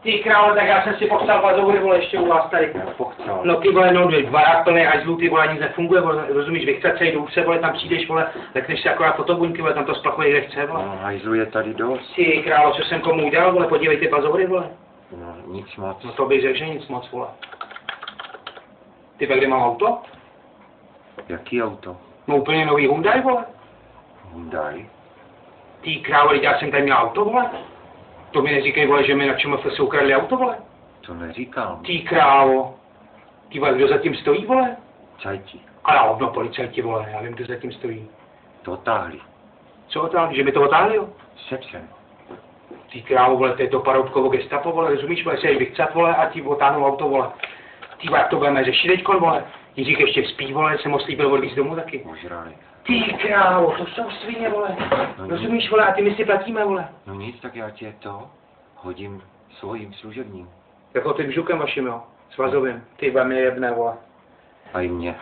Ty krále, tak já jsem si pochcel vazovody, vole, ještě u vás tady. Pochcel. No ty vole, no, dvarák plný hajzlů, ty vole, nic nefunguje, vole, rozumíš, vychce celý důvce, vole, tam přijdeš, vole, lekneš si akorát fotobuňky, vole, tam to splachuje, kde chce, vole. No, hajzlu je tady dost. Ty krále, co jsem komu udělal, vole, podívej ty vazovody, vole. No, nic moc. No to bych řekl, že nic moc, vole. Ty ve, kde mám auto? Jaký auto? No úplně nový Hyundai, vole. Hyundai? Ty krále, já jsem tady měl auto, vole. To mi neříkej, vole, že mi na ČMF se ukradli auto, vole. To neříkám. Ty králo. Ty vole, kdo zatím stojí, vole? Cajti. Ale no, policajti, vole, já vím, kdo zatím stojí. To otáhli. Co otáhli? Že mi to otáhli, jo? Sepsem. Ty králo, vole, to je to paroubkovo gestapo, vole, rozumíš, vole, se jej vychcat, vole, a ti otáhnou auto, vole. Ty vole, jak to budeme řešit teďkon, vole? Jiřík ještě spí, vole, jsem ho slíbil odvízt domů taky. Ožrali. Ty králo, to jsou svině, vole. No, Rozumíš, vole, a ty my si platíme, vole. No nic, tak já tě to hodím svým služebním. Jako tím žukem vaším, jo. Svazovým. Ty vole, mě jebne, vole. A i mě.